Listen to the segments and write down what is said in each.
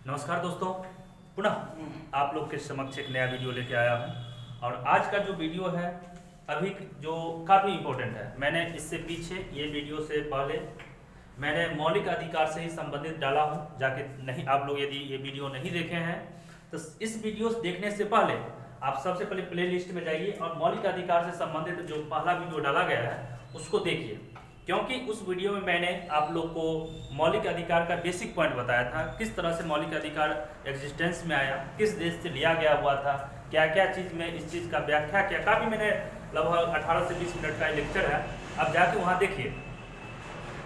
नमस्कार दोस्तों, पुनः आप लोग के समक्ष एक नया वीडियो लेके आया हूँ। और आज का जो वीडियो है अभी जो काफ़ी इम्पोर्टेंट है। मैंने इससे पीछे ये वीडियो से पहले मैंने मौलिक अधिकार से ही संबंधित डाला हूँ। जाके नहीं, आप लोग यदि ये वीडियो नहीं देखे हैं तो इस वीडियो देखने से पहले आप सबसे पहले प्ले लिस्ट में जाइए और मौलिक अधिकार से संबंधित जो पहला वीडियो डाला गया है उसको देखिए, क्योंकि उस वीडियो में मैंने आप लोग को मौलिक अधिकार का बेसिक पॉइंट बताया था, किस तरह से मौलिक अधिकार एग्जिस्टेंस में आया, किस देश से लिया गया हुआ था, क्या क्या चीज़ में इस चीज़ का व्याख्या किया। काफ़ी मैंने लगभग 18 से 20 मिनट का लेक्चर है, अब जाके वहाँ देखिए।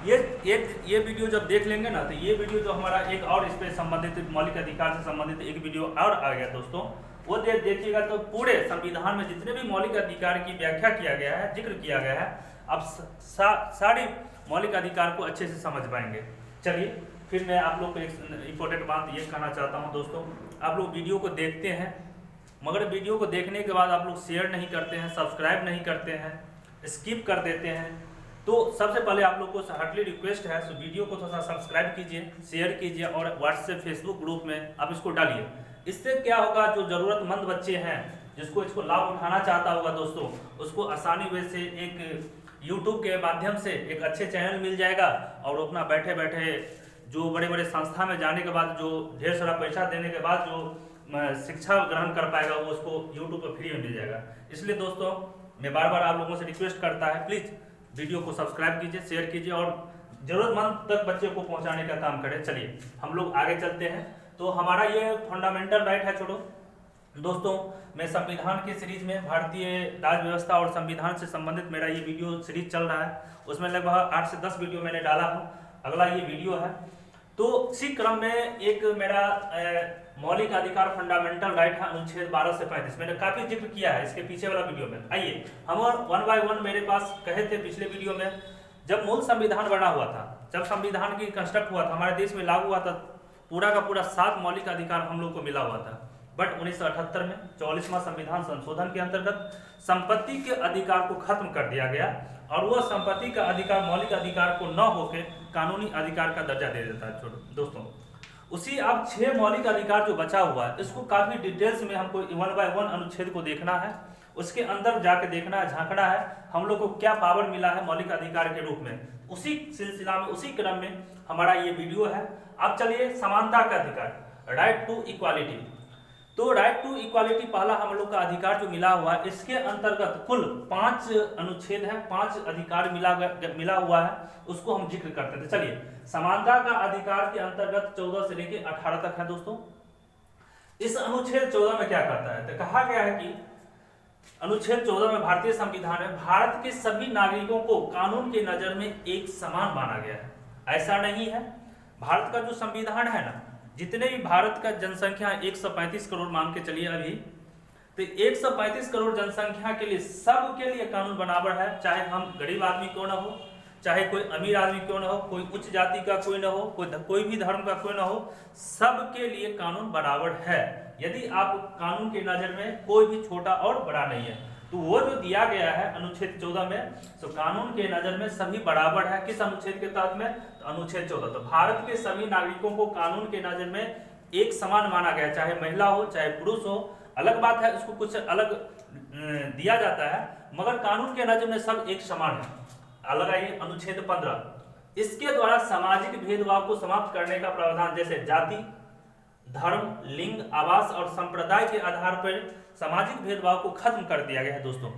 ये वीडियो जब देख लेंगे ना तो ये वीडियो जो हमारा एक और इस पर संबंधित मौलिक अधिकार से संबंधित एक वीडियो और आ गया दोस्तों, वो देखिएगा तो पूरे संविधान में जितने भी मौलिक अधिकार की व्याख्या किया गया है, जिक्र किया गया है, आप सारी मौलिक अधिकार को अच्छे से समझ पाएंगे। चलिए फिर मैं आप लोग को एक इम्पोर्टेंट बात ये कहना चाहता हूँ दोस्तों, आप लोग वीडियो को देखते हैं मगर वीडियो को देखने के बाद आप लोग शेयर नहीं करते हैं, सब्सक्राइब नहीं करते हैं, स्किप कर देते हैं। तो सबसे पहले आप लोग को हार्टली रिक्वेस्ट है, तो वीडियो को थोड़ा सा सब्सक्राइब कीजिए, शेयर कीजिए और व्हाट्सएप फेसबुक ग्रुप में आप इसको डालिए। इससे क्या होगा, जो ज़रूरतमंद बच्चे हैं जिसको इसको लाभ उठाना चाहता होगा दोस्तों, उसको आसानी वे से एक यूट्यूब के माध्यम से एक अच्छे चैनल मिल जाएगा और अपना बैठे बैठे जो बड़े बड़े संस्था में जाने के बाद जो ढेर सारा पैसा देने के बाद जो शिक्षा ग्रहण कर पाएगा वो उसको यूट्यूब पर फ्री में मिल जाएगा। इसलिए दोस्तों मैं बार बार आप लोगों से रिक्वेस्ट करता है, प्लीज़ वीडियो को सब्सक्राइब कीजिए, शेयर कीजिए और ज़रूरतमंद तक बच्चे को पहुंचाने का काम करें। चलिए हम लोग आगे चलते हैं। तो हमारा ये फंडामेंटल राइट है। छोड़ो दोस्तों, मैं संविधान की सीरीज में भारतीय राज्य व्यवस्था और संविधान से संबंधित मेरा ये वीडियो सीरीज चल रहा है, उसमें लगभग 8 से 10 वीडियो मैंने डाला हूँ। अगला ये वीडियो है। तो इसी क्रम में एक मेरा मौलिक अधिकार फंडामेंटल राइट है अनुच्छेद 12 से 35, मैंने काफ़ी जिक्र किया है इसके पीछे वाला वीडियो में। आइए हम और 1 बाय 1 मेरे पास कहे थे पिछले वीडियो में, जब मूल संविधान बना हुआ था, जब संविधान की कंस्ट्रक्ट हुआ था, हमारे देश में लागू हुआ था, पूरा का पूरा 7 मौलिक अधिकार हम लोग को मिला हुआ था। बट 1978 में 44वां संविधान संशोधन के अंतर्गत संपत्ति के अधिकार को खत्म कर दिया गया और वह संपत्ति का अधिकार मौलिक अधिकार को न होकर कानूनी अधिकार का दर्जा दे देता है। छोड़ो दोस्तों, उसी अब 6 मौलिक अधिकार जो बचा हुआ है इसको काफी डिटेल्स में हमको 1 बाय 1 अनुच्छेद को देखना है, उसके अंदर जाके देखना है, झांकना है हम लोग को क्या पावर मिला है मौलिक अधिकार के रूप में। उसी सिलसिला में, उसी क्रम में हमारा ये वीडियो है। अब चलिए समानता का अधिकार, राइट टू इक्वालिटी। तो राइट टू इक्वालिटी पहला हम लोग का अधिकार जो मिला हुआ है, इसके अंतर्गत कुल 5 अनुच्छेद है, 5 अधिकार मिला हुआ है, उसको हम जिक्र करते थे। चलिए, समानता का अधिकार के अंतर्गत 14 से लेकर 18 तक है दोस्तों। इस अनुच्छेद 14 में क्या कहता है, तो कहा गया है कि अनुच्छेद 14 में भारतीय संविधान में भारत के सभी नागरिकों को कानून की नजर में एक समान माना गया है। ऐसा नहीं है, भारत का जो संविधान है ना, जितने भी भारत का जनसंख्या 135 करोड़ मान के चलिए अभी, तो 135 करोड़ जनसंख्या के लिए सबके लिए कानून बराबर है, चाहे हम गरीब आदमी क्यों ना हो, चाहे कोई अमीर आदमी क्यों ना हो, कोई उच्च जाति का कोई ना हो, कोई भी धर्म का कोई ना हो, सबके लिए कानून बराबर है। यदि आप कानून की नजर में कोई भी छोटा और बड़ा नहीं है, तो वो जो दिया गया है अनुच्छेद 14 में, तो कानून के नजर में सभी बराबर है। किस अनुच्छेद के तहत में, तो अनुच्छेद 14। तो भारत के सभी नागरिकों को कानून के नजर में एक समान माना गया, चाहे महिला हो चाहे पुरुष हो। अलग बात है उसको कुछ अलग दिया जाता है, मगर कानून के नजर में सब एक समान है। अलग आइए अनुच्छेद 15, इसके द्वारा सामाजिक भेदभाव को समाप्त करने का प्रावधान, जैसे जाति, धर्म, लिंग, आवास और संप्रदाय के आधार पर सामाजिक भेदभाव को खत्म कर दिया गया है दोस्तों।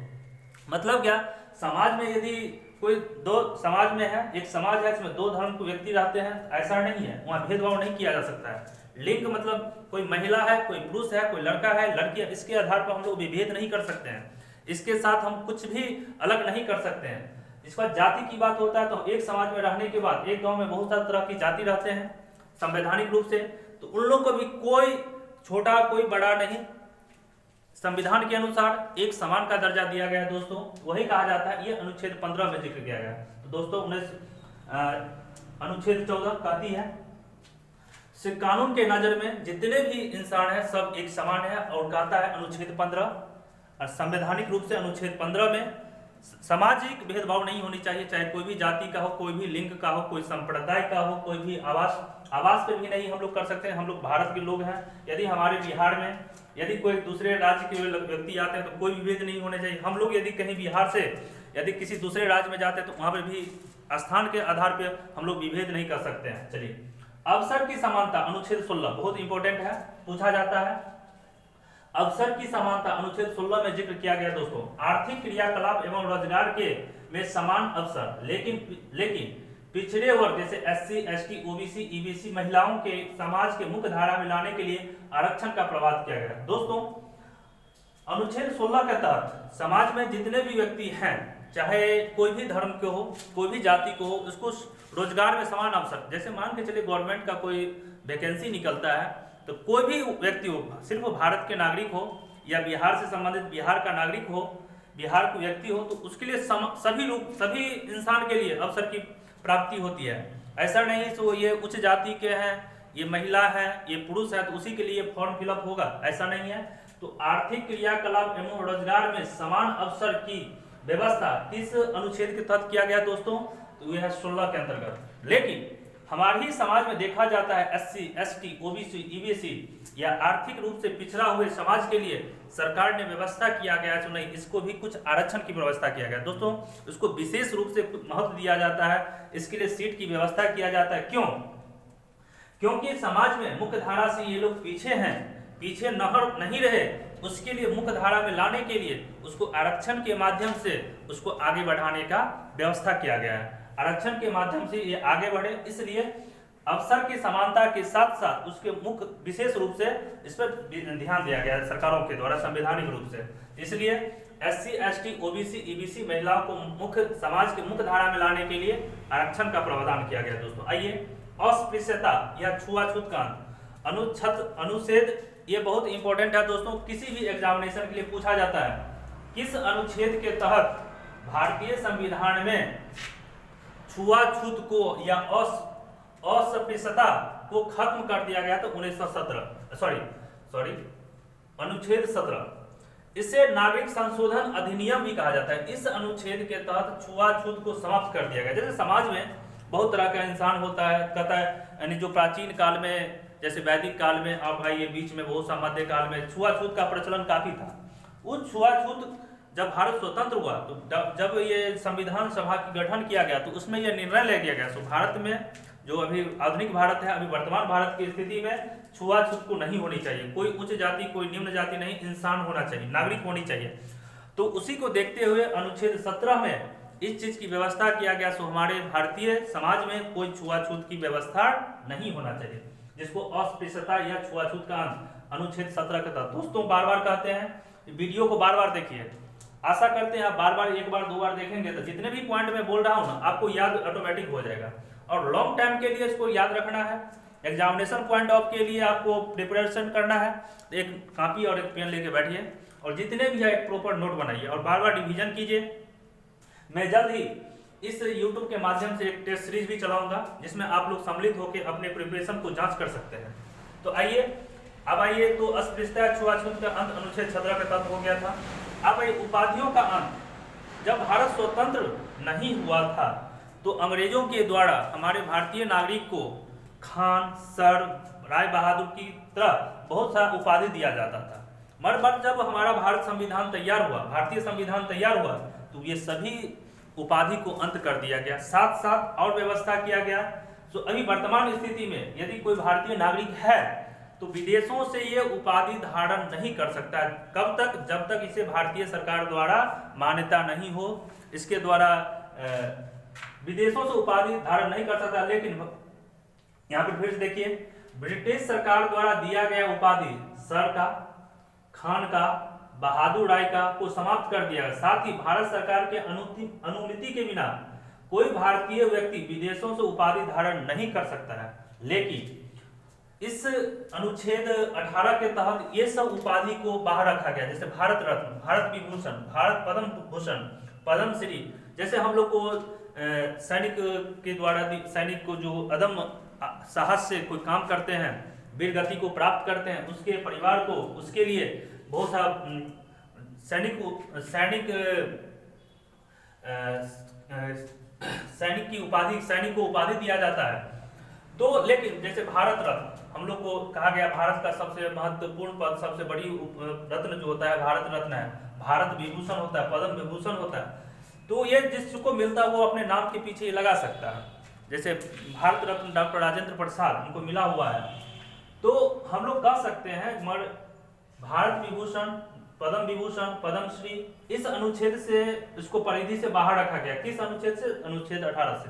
मतलब क्या, समाज में यदि कोई दो समाज में है, एक समाज है इसमें 2 धर्म के व्यक्ति रहते हैं, ऐसा नहीं है, वहाँ भेदभाव नहीं किया जा सकता है। लिंग मतलब कोई महिला है, कोई पुरुष है, कोई लड़का है, लड़की है, इसके आधार पर हम लोग विभेद नहीं कर सकते हैं, इसके साथ हम कुछ भी अलग नहीं कर सकते हैं। इसका जाति की बात होता है तो एक समाज में रहने के बाद एक गाँव में बहुत सारी तरह की जाति रहते हैं संवैधानिक रूप से, तो उन लोग को भी कोई छोटा कोई बड़ा नहीं, संविधान के अनुसार एक समान का दर्जा दिया गया है दोस्तों। वही कहा जाता है, ये अनुच्छेद 15 में जिक्र किया गया है। तो दोस्तों अनुच्छेद 14 कहती है कानून के नजर में जितने भी इंसान हैं सब एक समान है, और कहता है अनुच्छेद 15 और संवैधानिक रूप से अनुच्छेद 15 में सामाजिक भेदभाव नहीं होनी चाहिए, चाहे कोई भी जाति का हो, कोई भी लिंग का हो, कोई संप्रदाय का हो, कोई भी आवास पे भी नहीं हम लोग कर सकते हैं। हम लोग भारत के लोग हैं। यदि हमारे बिहार में यदि कोई दूसरे राज्य के व्यक्ति आते हैं तो कोई विभेद नहीं होने चाहिए। हम लोग यदि कहीं बिहार से यदि किसी दूसरे राज्य में जाते हैं तो वहाँ पर भी स्थान के आधार पर हम लोग विभेद नहीं कर सकते हैं। चलिए, अवसर की समानता अनुच्छेद 16 बहुत इंपॉर्टेंट है, पूछा जाता है। अवसर की समानता अनुच्छेद 16 में जिक्र किया गया दोस्तों। आर्थिक क्रियाकलाप एवं रोजगार के में समान अवसर, लेकिन पिछड़े वर्ग जैसे एससी, एसटी, ओबीसी, ईबीसी महिलाओं के समाज के मुख्य धारा में लाने के लिए आरक्षण का प्रावधान किया गया। दोस्तों, अनुच्छेद 16 के तहत समाज में जितने भी व्यक्ति हैं, चाहे कोई भी धर्म के हो, कोई भी जाति को हो, उसको रोजगार में समान अवसर, जैसे मान के चलिए गवर्नमेंट का कोई वैकेंसी निकलता है तो कोई भी व्यक्ति हो, सिर्फ भारत के नागरिक हो या बिहार से संबंधित बिहार का नागरिक हो, बिहार का व्यक्ति हो, तो उसके लिए सभी इंसान के लिए अवसर की प्राप्ति होती है। ऐसा नहीं तो ये उच्च जाति के हैं, ये महिला है, ये पुरुष है तो उसी के लिए फॉर्म फिलअप होगा, ऐसा नहीं है। तो आर्थिक क्रियाकलाप एवं रोजगार में समान अवसर की व्यवस्था किस अनुच्छेद के तहत किया गया दोस्तों? तो यह है 16 के अंतर्गत। लेकिन हमारे ही समाज में देखा जाता है एससी, एसटी, ओबीसी, ईबीसी या आर्थिक रूप से पिछड़ा हुए समाज के लिए सरकार ने व्यवस्था किया गया तो नहीं, इसको भी कुछ आरक्षण की व्यवस्था किया गया दोस्तों। इसको विशेष रूप से महत्व दिया जाता है, इसके लिए सीट की व्यवस्था किया जाता है। क्यों? क्योंकि समाज में मुख्य धारा से ये लोग पीछे हैं, पीछे नहीं रहे, उसके लिए मुख्य धारा में लाने के लिए उसको आरक्षण के माध्यम से उसको आगे बढ़ाने का व्यवस्था किया गया है। आरक्षण के माध्यम से ये आगे बढ़े, इसलिए अवसर की समानता के साथ साथ उसके मुख्य विशेष रूप से इस पर ध्यान दिया गया है सरकारों के द्वारा संवैधानिक रूप से। इसलिए एससी, एसटी, ओबीसी, ईबीसी महिलाओं को मुख्य समाज के मुख्य धारा में लाने के लिए आरक्षण का प्रावधान किया गया दोस्तों। आइए, अस्पृश्यता या छुआछूत का अनुच्छेद, ये बहुत इंपॉर्टेंट है दोस्तों, किसी भी एग्जामिनेशन के लिए पूछा जाता है। किस अनुच्छेद के तहत भारतीय संविधान में छुआछूत को या अस्पृश्यता को खत्म कर दिया गया? तो 1917 अनुच्छेद 17, इसे नागरिक संशोधन अधिनियम भी कहा जाता है। इस अनुच्छेद के तहत छुआछूत को समाप्त कर दिया गया। जैसे समाज में बहुत तरह का इंसान होता है, कहता है, यानी जो प्राचीन काल में जैसे वैदिक काल में, अब आइए बीच में बहुत सा मध्य काल में छुआछूत का प्रचलन काफी था। उस छुआछूत जब भारत स्वतंत्र हुआ तो जब ये संविधान सभा की गठन किया गया तो उसमें यह निर्णय ले लिया गया। तो भारत में जो अभी आधुनिक भारत है, अभी वर्तमान भारत की स्थिति में छुआछूत को नहीं होनी चाहिए। कोई उच्च जाति, कोई निम्न जाति नहीं, इंसान होना चाहिए, नागरिक होनी चाहिए। तो उसी को देखते हुए अनुच्छेद 17 में इस चीज की व्यवस्था किया गया। सो हमारे भारतीय समाज में कोई छुआछूत की व्यवस्था नहीं होना चाहिए, जिसको अस्पृश्यता या छुआछूत का अनुच्छेद 17 के तहत। दोस्तों, बार बार कहते हैं, वीडियो को बार बार देखिए। आशा करते हैं आप बार बार, एक बार, दो बार देखेंगे तो जितने भी पॉइंट मैं बोल रहा हूँ ना, आपको याद ऑटोमेटिक हो जाएगा। और लॉन्ग टाइम के लिए इसको याद रखना है, एग्जामिनेशन पॉइंट ऑफ के लिए आपको प्रिपरेशन करना है, एक कॉपी और एक पेन लेके बैठिए और जितने भी है एक प्रॉपर नोट बनाइए और बार बार रिवीजन कीजिए। मैं जल्द ही इस YouTube के माध्यम से एक टेस्ट सीरीज भी चलाऊंगा, जिसमें आप लोग सम्मिलित होकर अपने प्रिपरेशन को जांच कर सकते हैं। तो आइए, अब आइए, तो अस्पृश्यता छुआछूत का अंत अनुच्छेद 17 के तहत हो गया था। अब उपाधियों का अंत, जब भारत स्वतंत्र नहीं हुआ था तो अंग्रेजों के द्वारा हमारे भारतीय नागरिक को खान, सर, राय बहादुर की तरह बहुत सारा उपाधि दिया जाता था। मगर जब हमारा भारत संविधान तैयार हुआ, भारतीय संविधान तैयार हुआ, तो ये सभी उपाधि को अंत कर दिया गया। साथ साथ और व्यवस्था किया गया। तो अभी वर्तमान स्थिति में यदि कोई भारतीय नागरिक है तो विदेशों से ये उपाधि धारण नहीं कर सकता है। कब तक? जब तक इसे भारतीय सरकार द्वारा मान्यता नहीं हो, इसके द्वारा विदेशों से उपाधि धारण नहीं कर सकता। लेकिन यहाँ पर फिर से देखिए, ब्रिटिश सरकार द्वारा दिया गया उपाधि सर का, खान का, बहादुर राय का को समाप्त कर दिया। साथ ही भारत सरकार के अनुमति के बिना कोई भारतीय व्यक्ति विदेशों से उपाधि धारण नहीं कर सकता है। लेकिन इस अनुच्छेद 18 के तहत ये सब उपाधि को बाहर रखा गया, जैसे भारत रत्न, भारत विभूषण, भारत पद्म भूषण, पद्मश्री, जैसे हम लोग को सैनिक के द्वारा, सैनिक को जो अदम्य साहस से कोई काम करते हैं, वीर गति को प्राप्त करते हैं, उसके परिवार को, उसके लिए बहुत सा सैनिक सैनिक की उपाधि, सैनिक को उपाधि दिया जाता है। तो लेकिन जैसे भारत रत्न हम लोग को कहा गया, भारत का सबसे महत्वपूर्ण पद, सबसे बड़ी रत्न जो होता है भारत रत्न है, भारत विभूषण होता है, पद्म विभूषण होता है। तो ये जिसको मिलता है वो अपने नाम के पीछे लगा सकता है। जैसे भारत रत्न डॉक्टर राजेंद्र प्रसाद उनको मिला हुआ है, तो हम लोग कह सकते हैं भारत विभूषण, पद्म विभूषण, पद्मश्री इस अनुच्छेद से, इसको परिधि से बाहर रखा गया। किस अनुच्छेद से? अनुच्छेद 18 से।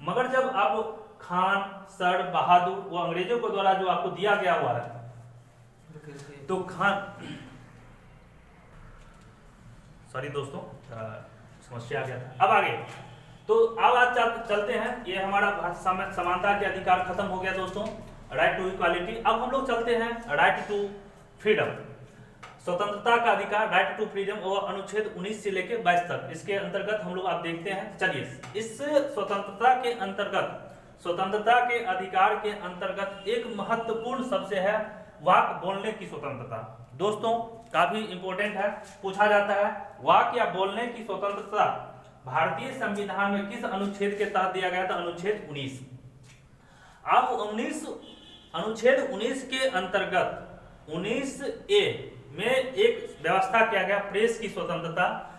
मगर जब आप खान, सर, बहादुर, वो अंग्रेजों के द्वारा जो आपको दिया गया हुआ है, तो खान, सॉरी दोस्तों समस्या आ गया था। अब आगे, तो अब आज चलते हैं, ये हमारा समानता के अधिकार खत्म हो गया दोस्तों, राइट टू इक्वालिटी। अब हम लोग चलते हैं राइट टू फ्रीडम, स्वतंत्रता का अधिकार, राइट टू फ्रीडम, और अनुच्छेद 19 से लेकर 22 तक। इसके अंतर्गत हम लोग आप देखते हैं, चलिए इस स्वतंत्रता के अंतर्गत, स्वतंत्रता के अधिकार के अंतर्गत एक महत्वपूर्ण शब्द है वाक बोलने की स्वतंत्रता। दोस्तों काफी इंपॉर्टेंट है, पूछा जाता है वाक या बोलने की स्वतंत्रता भारतीय संविधान में किस अनुच्छेद के तहत दिया गया था? अनुच्छेद 19। अब अनुच्छेद 19 के अंतर्गत 19A में एक व्यवस्था किया गया प्रेस की स्वतंत्रता।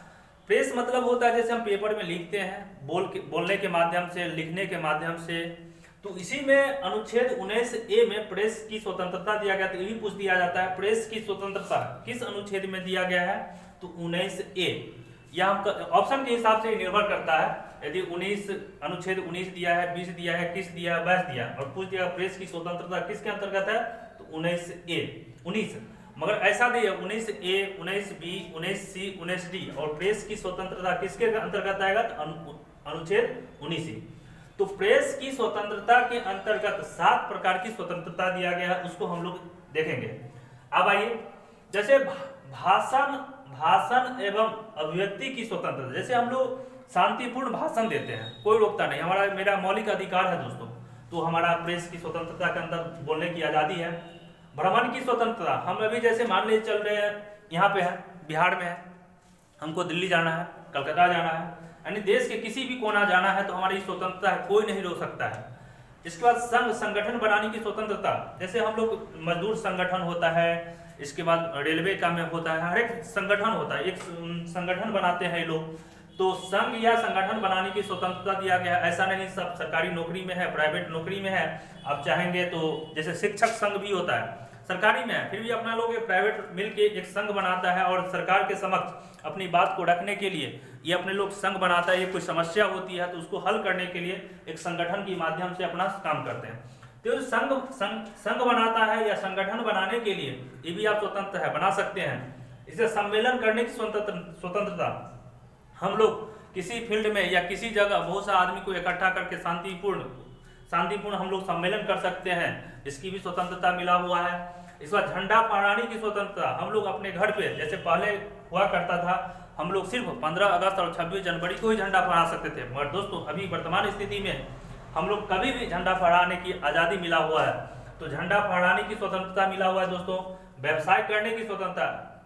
प्रेस मतलब होता है जैसे हम पेपर में लिखते हैं, बोलने के माध्यम से, लिखने के माध्यम से, तो इसी में अनुच्छेद 19A में प्रेस की स्वतंत्रता दिया गया। तो यही पूछ दिया जाता है प्रेस की स्वतंत्रता किस अनुच्छेद में दिया गया है? तो 19A। यह ऑप्शन के हिसाब से निर्भर करता है, यदि 19 अनुच्छेद 19 दिया है, 20 दिया है, 21 दिया है, 22 दिया, और पूछ दिया प्रेस की स्वतंत्रता किसके अंतर्गत है? तो 19A, 19। मगर ऐसा नहीं है, 19A, 19B, 19C, 19D, और प्रेस की स्वतंत्रता किसके अंतर्गत आएगा? तो अनुच्छेद 19। तो प्रेस की स्वतंत्रता के अंतर्गत 7 प्रकार की स्वतंत्रता दिया गया है, उसको हम लोग देखेंगे। अब आइए, जैसे भाषण एवं अभिव्यक्ति की स्वतंत्रता, जैसे हम लोग शांतिपूर्ण भाषण देते हैं, कोई रोकता नहीं, मेरा मौलिक अधिकार है दोस्तों, तो हमारा प्रेस की स्वतंत्रता के अंदर बोलने की आजादी है। भ्रमण की स्वतंत्रता, हम अभी जैसे मान लीजिए चल रहे हैं, यहाँ पे है, बिहार में है, हमको दिल्ली जाना है, कलकत्ता जाना है, यानी देश के किसी भी कोना जाना है, तो हमारी स्वतंत्रता है, कोई नहीं रोक सकता है। इसके बाद संगठन बनाने की स्वतंत्रता, जैसे हम लोग मजदूर संगठन होता है, इसके बाद रेलवे का में होता है, हर एक संगठन होता है, एक संगठन बनाते हैं लोग, तो संघ या संगठन बनाने की स्वतंत्रता दिया गया है। ऐसा नहीं सब सरकारी नौकरी में है, प्राइवेट नौकरी में है, आप चाहेंगे तो जैसे शिक्षक संघ भी होता है, सरकारी में है, फिर भी अपना लोग प्राइवेट मिलके एक संघ बनाता है, और सरकार के समक्ष अपनी बात को रखने के लिए ये अपने लोग संघ बनाता है। ये कोई समस्या होती है तो उसको हल करने के लिए एक संगठन के माध्यम से अपना काम करते हैं। तो संघ बनाता है या संगठन बनाने के लिए ये भी आप स्वतंत्र है, बना सकते हैं। इसे सम्मेलन करने की स्वतंत्रता, हम लोग किसी फील्ड में या किसी जगह बहुत सा आदमी को इकट्ठा करके शांतिपूर्ण हम लोग सम्मेलन कर सकते हैं, इसकी भी स्वतंत्रता मिला हुआ है। इस बार झंडा फहराने की स्वतंत्रता, हम लोग अपने घर पे, जैसे पहले हुआ करता था, हम लोग सिर्फ 15 अगस्त और 26 जनवरी को ही झंडा फहरा सकते थे, मगर दोस्तों अभी वर्तमान स्थिति में हम लोग कभी भी झंडा फहराने की आज़ादी मिला हुआ है। तो झंडा फहराने की स्वतंत्रता मिला हुआ है दोस्तों। व्यवसाय करने की स्वतंत्रता,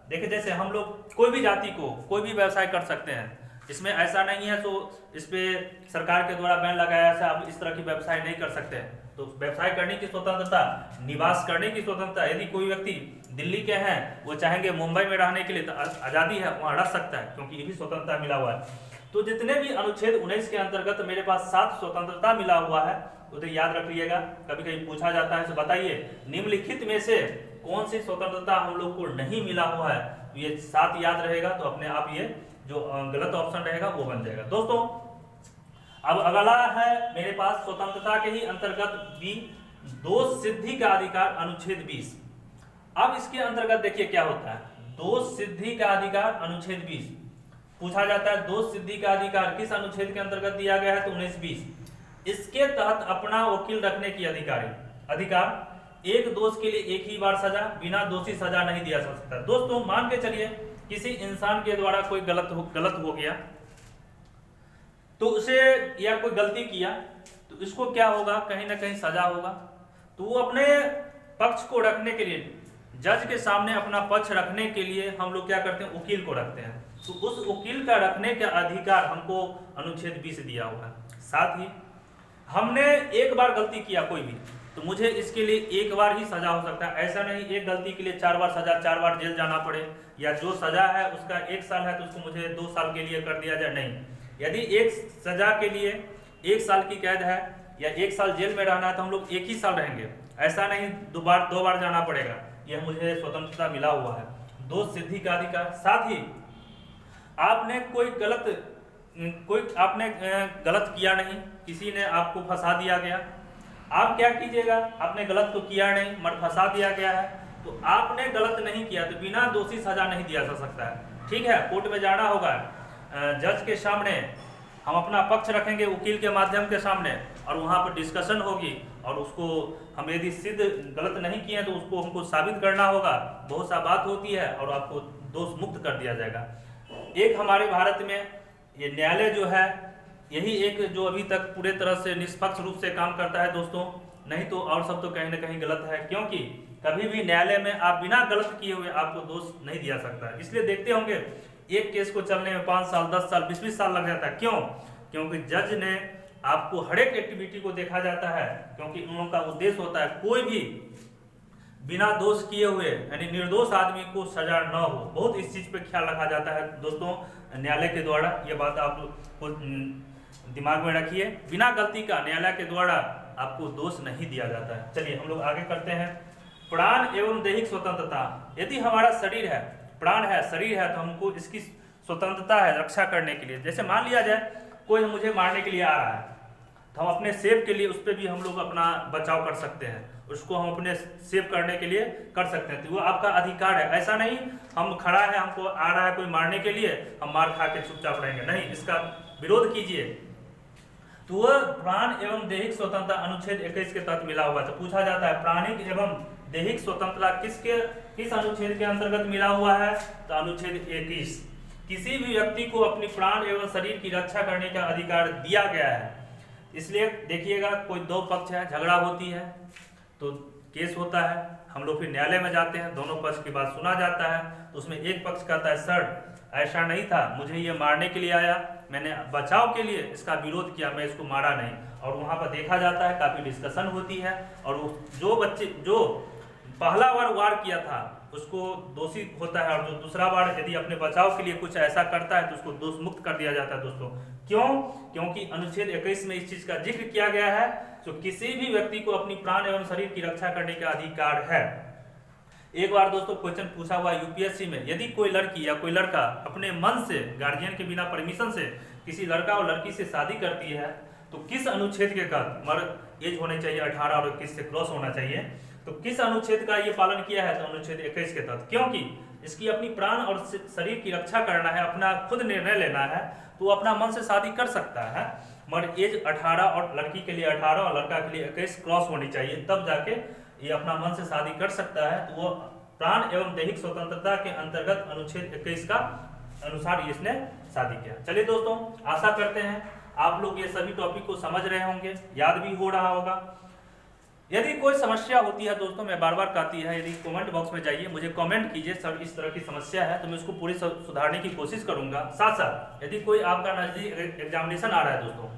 देखिए जैसे हम लोग कोई भी जाति को कोई भी व्यवसाय कर सकते हैं, इसमें ऐसा नहीं है तो इस पे सरकार के द्वारा बैन लगाया है, आप इस तरह की व्यवसाय नहीं कर सकते हैं। तो व्यवसाय करने की स्वतंत्रता, निवास करने की स्वतंत्रता, यदि कोई व्यक्ति दिल्ली के हैं, वो चाहेंगे मुंबई में रहने के लिए तो आज़ादी है, वहाँ रह सकता है, क्योंकि ये भी स्वतंत्रता मिला हुआ है। तो जितने भी अनुच्छेद 19 के अंतर्गत मेरे पास 7 स्वतंत्रता मिला हुआ है, उसे याद रख लीजिएगा, कभी कभी पूछा जाता है। तो बताइए निम्नलिखित में से कौन सी स्वतंत्रता हम लोग को नहीं मिला हुआ है? तो ये 7 याद रहेगा तो अपने आप ये जो गलत ऑप्शन रहेगा वो बन जाएगा। दोस्तों अब अगला है मेरे पास स्वतंत्रता के ही अंतर्गत भी दोष सिद्धि का अधिकार, अनुच्छेद 20। अब इसके अंतर्गत देखिए क्या होता है, दोष सिद्धि का अधिकार अनुच्छेद 20 पूछा जाता है। दोष सिद्धि का अधिकार किस अनुच्छेद के अंतर्गत दिया गया है? तो 19-20। इसके तहत अपना वकील रखने की अधिकार, एक दोष के लिए एक ही बार सजा, बिना दोषी सजा नहीं दिया जा सकता। दोस्तों मान के चलिए किसी इंसान के द्वारा कोई गलत हो गया, तो उसे या कोई गलती किया तो इसको क्या होगा, कहीं ना कहीं सजा होगा। तो वो अपने पक्ष को रखने के लिए, जज के सामने अपना पक्ष रखने के लिए हम लोग क्या करते हैं, वकील को रखते हैं। तो उस वकील का रखने का अधिकार हमको अनुच्छेद 20 दिया हुआ है। साथ ही हमने एक बार गलती किया कोई भी, तो मुझे इसके लिए एक बार ही सजा हो सकता है। ऐसा नहीं एक गलती के लिए 4 बार सजा, 4 बार जेल जाना पड़े, या जो सजा है उसका 1 साल है तो उसको मुझे 2 साल के लिए कर दिया जाए। नहीं, यदि एक सजा के लिए 1 साल की कैद है या 1 साल जेल में रहना है तो हम लोग 1 ही साल रहेंगे। ऐसा नहीं 2 बार जाना पड़ेगा। यह मुझे स्वतंत्रता मिला हुआ है, दोष सिद्धि का अधिकार। साथ ही आपने आपने गलत किया नहीं, किसी ने आपको फंसा दिया गया, आप क्या कीजिएगा, आपने गलत तो किया नहीं मगर फंसा दिया गया है, तो आपने गलत नहीं किया तो बिना दोषी सजा नहीं दिया जा सकता है। ठीक है, कोर्ट में जाना होगा, जज के सामने हम अपना पक्ष रखेंगे वकील के माध्यम के सामने, और वहाँ पर डिस्कशन होगी, और उसको हम यदि सिद्ध गलत नहीं किए तो उसको हमको साबित करना होगा। बहुत सा बात होती है और आपको दोष मुक्त कर दिया जाएगा। एक हमारे भारत में ये न्यायालय जो है, यही एक जो अभी तक पूरे तरह से निष्पक्ष रूप से काम करता है दोस्तों, नहीं तो और सब तो कहीं ना कहीं गलत है। क्योंकि कभी भी न्यायालय में आप बिना गलत किए हुए आपको दोष नहीं दिया सकता है। इसलिए देखते होंगे एक केस को चलने में 5 साल 10 साल 20-20 साल लग जाता है। क्यों? क्योंकि जज ने आपको हर एक एक्टिविटी को देखा जाता है, क्योंकि उन लोगों का उद्देश्य होता है कोई भी बिना दोष किए हुए यानी निर्दोष आदमी को सजा न हो। बहुत इस चीज पे ख्याल रखा जाता है दोस्तों न्यायालय के द्वारा। ये बात आप दिमाग में रखिए, बिना गलती का न्यायालय के द्वारा आपको दोष नहीं दिया जाता है। चलिए हम लोग आगे करते हैं। प्राण एवं दैहिक स्वतंत्रता। यदि हमारा शरीर है, प्राण है, शरीर है, तो हमको इसकी स्वतंत्रता है रक्षा करने के लिए। जैसे मान लिया जाए कोई मुझे मारने के लिए आ रहा है, तो हम अपने सेव के लिए उस पर भी हम लोग अपना बचाव कर सकते हैं, उसको हम अपने सेव करने के लिए कर सकते हैं। तो वो आपका अधिकार है। ऐसा नहीं हम खड़ा है, हमको आ रहा है कोई मारने के लिए, हम मार खा के चुपचाप रहेंगे, नहीं, इसका विरोध कीजिए। तो वह प्राण एवं दैहिक स्वतंत्रता अनुच्छेद 21 के तहत मिला हुआ है। तो पूछा जाता है प्राणिक एवं दैहिक स्वतंत्रता किस अनुच्छेद के अंतर्गत मिला हुआ है? तो अनुच्छेद 21। किसी भी व्यक्ति को अपनी प्राण एवं शरीर की रक्षा करने का अधिकार दिया गया है। इसलिए देखिएगा कोई 2 पक्ष है, झगड़ा होती है तो केस होता है, हम लोग फिर न्यायालय में जाते हैं, दोनों पक्ष की बात सुना जाता है। तो उसमें एक पक्ष कहता है सर ऐसा नहीं था, मुझे ये मारने के लिए आया, मैंने बचाव के लिए इसका विरोध किया, मैं इसको मारा नहीं। और वहाँ पर देखा जाता है, काफ़ी डिस्कशन होती है, और जो पहला बार वार किया था उसको दोषी होता है, और जो दूसरा बार यदि अपने बचाव के लिए कुछ ऐसा करता है तो उसको दोष मुक्त कर दिया जाता है दोस्तों। क्यों? क्योंकि अनुच्छेद 21 में इस चीज का जिक्र किया गया है, जो किसी भी व्यक्ति को अपनी प्राण एवं शरीर की रक्षा करने का अधिकार है। एक बार दोस्तों क्वेश्चन पूछा हुआ यूपीएससी में, यदि कोई लड़की या कोई लड़का अपने मन से गार्जियन के बिना परमिशन से किसी लड़का और लड़की से शादी करती है तो किस अनुच्छेद के तहत, मर्द एज होने चाहिए 18 और 21 से क्रॉस होना चाहिए, तो किस अनुच्छेद का ये पालन किया है? तो अनुच्छेद 21 के तहत। क्योंकि इसकी अपनी प्राण और शरीर की रक्षा करना है, अपना खुद निर्णय लेना है, तो वो अपना मन से शादी कर सकता है, मगर एज 18 और लड़की के लिए 18 और लड़का के लिए 21 क्रॉस होनी चाहिए, तब जाके ये अपना मन से शादी कर सकता है। तो वो प्राण एवं दैहिक स्वतंत्रता के अंतर्गत अनुच्छेद 21 का अनुसार इसने शादी किया। चलिए दोस्तों, आशा करते हैं आप लोग ये सभी टॉपिक को समझ रहे होंगे, याद भी हो रहा होगा। यदि कोई समस्या होती है दोस्तों, मैं बार बार कहती है, यदि कमेंट बॉक्स में जाइए, मुझे कमेंट कीजिए सर इस तरह की समस्या है, तो मैं उसको पूरी सुधारने की कोशिश करूंगा। साथ साथ यदि कोई आपका नजदीक एग्जामिनेशन आ रहा है दोस्तों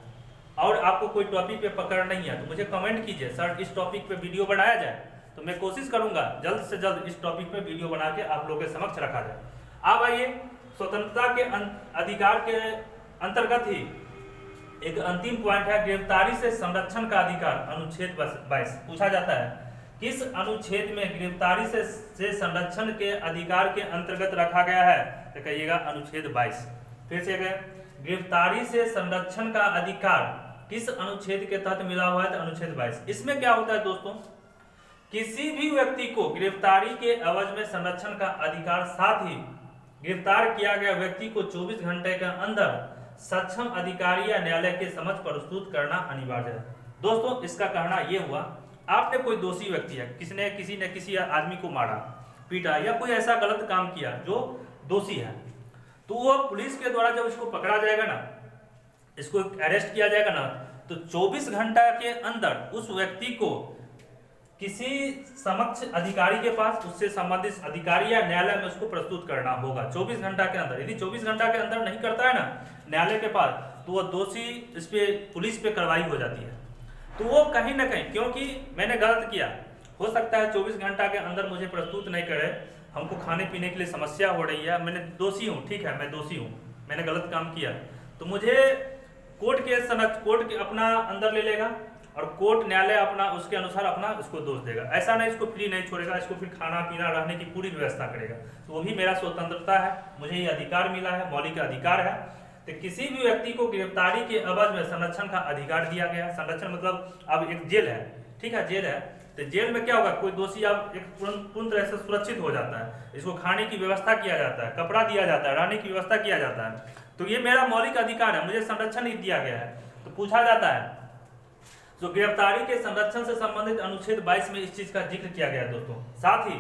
और आपको कोई टॉपिक पे पकड़ नहीं है, तो मुझे कमेंट कीजिए सर इस टॉपिक पे वीडियो बनाया जाए, तो मैं कोशिश करूंगा जल्द से जल्द इस टॉपिक पे वीडियो बना के आप लोगों के समक्ष रखा जाए। अब आइए, स्वतंत्रता के अधिकार के अंतर्गत ही एक अंतिम पॉइंट है गिरफ्तारी से संरक्षण का अधिकार, अनुच्छेद 22। पूछा जाता है किस अनुच्छेद में गिरफ्तारी से संरक्षण के अधिकार के अंतर्गत रखा गया है? तो कहिएगा अनुच्छेद 22। फिर से गए, गिरफ्तारी से संरक्षण का अधिकार किस अनुच्छेद के तहत मिला हुआ है? तो अनुच्छेद 22। इसमें क्या होता है दोस्तों, किसी भी व्यक्ति को गिरफ्तारी के एवज में संरक्षण का अधिकार, साथ ही गिरफ्तार किया गया व्यक्ति को 24 घंटे के अंदर सक्षम अधिकारी या न्यायालय के समक्ष प्रस्तुत करना अनिवार्य है। दोस्तों, इसका कहना यह हुआ, आपने कोई दोषी व्यक्ति है, किसी ने किसी आदमी को मारा, पीटा या कोई ऐसा गलत काम किया जो दोषी है, तो वो पुलिस के द्वारा जब इसको पकड़ा जाएगा ना, इसको अरेस्ट किया जाएगा ना, तो 24 घंटा के अंदर उस व्यक्ति को किसी समक्ष अधिकारी के पास उससे संबंधित अधिकारी या न्यायालय में उसको प्रस्तुत करना होगा 24 घंटा के अंदर। यदि 24 घंटा के अंदर नहीं करता है ना न्यायालय के पास, तो वह दोषी, इस पे पुलिस पे कार्रवाई हो जाती है। तो वो कहीं ना कहीं, क्योंकि मैंने गलत किया, हो सकता है 24 घंटा के अंदर मुझे प्रस्तुत नहीं करे, हमको खाने पीने के लिए समस्या हो रही है, मैंने दोषी हूँ, ठीक है मैं दोषी हूँ, मैंने गलत काम किया, तो मुझे कोर्ट के अपना अंदर ले लेगा और कोर्ट न्यायालय अपना उसके अनुसार अपना उसको दोष देगा। ऐसा नहीं इसको फ्री नहीं छोड़ेगा, इसको फिर खाना पीना रहने की पूरी व्यवस्था करेगा। तो वो भी मेरा स्वतंत्रता है, मुझे ये अधिकार मिला है, मौलिक अधिकार है। तो किसी भी व्यक्ति को गिरफ्तारी के एवज में संरक्षण का अधिकार दिया गया। संरक्षण मतलब अब एक जेल है, ठीक है, जेल है, तो जेल में क्या होगा, कोई दोषी अब एक पूर्ण तरह से सुरक्षित हो जाता है, इसको खाने की व्यवस्था किया जाता है, कपड़ा दिया जाता है, रहने की व्यवस्था किया जाता है। तो ये मेरा मौलिक अधिकार है, मुझे संरक्षण ही दिया गया है। तो पूछा जाता है, तो गिरफ्तारी के संरक्षण से संबंधित अनुच्छेद 22 में इस चीज का जिक्र किया गया है दोस्तों। साथ ही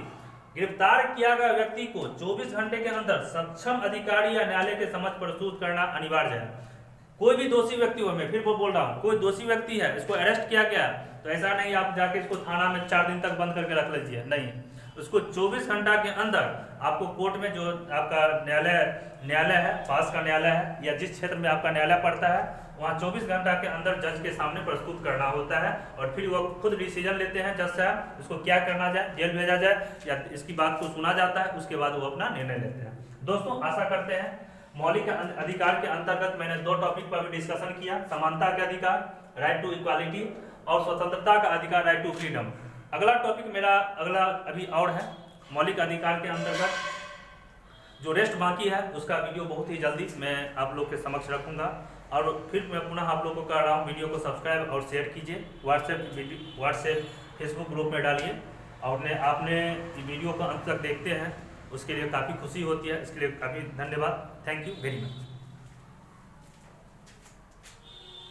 गिरफ्तार किया गया व्यक्ति को 24 घंटे के अंदर सक्षम अधिकारी या न्यायालय के समक्ष प्रस्तुत करना अनिवार्य है। कोई भी दोषी व्यक्ति हो, मैं फिर वो बोल रहा हूँ, कोई दोषी व्यक्ति है, इसको अरेस्ट किया गया, तो ऐसा नहीं आप जाके इसको थाना में 4 दिन तक बंद करके रख लीजिए, नहीं, उसको 24 घंटा के अंदर आपको कोर्ट में, जो आपका न्यायालय है, पास का न्यायालय है या जिस क्षेत्र में आपका न्यायालय पड़ता है, वहाँ 24 घंटा के अंदर जज के सामने प्रस्तुत करना होता है। और फिर वो खुद डिसीजन लेते हैं जज साहब, इसको क्या करना जाए, जेल भेजा जाए या इसकी बात को सुना जाता है, उसके बाद वो अपना निर्णय लेते हैं। दोस्तों आशा करते हैं मौलिक अधिकार के अंतर्गत मैंने 2 टॉपिक पर भी डिस्कशन किया, समानता का अधिकार, राइट टू इक्वालिटी, और स्वतंत्रता का अधिकार, राइट टू फ्रीडम। अगला टॉपिक मेरा अभी और है, मौलिक अधिकार के अंतर्गत जो रेस्ट बाकी है उसका वीडियो बहुत ही जल्दी मैं आप लोग के समक्ष रखूंगा। और फिर मैं पुनः आप लोगों को कह रहा हूँ, वीडियो को सब्सक्राइब और शेयर कीजिए, व्हाट्सएप फेसबुक ग्रुप में डालिए, और आपने वीडियो को अंत तक देखते हैं उसके लिए काफ़ी खुशी होती है, इसके लिए काफ़ी धन्यवाद। Thank you very much.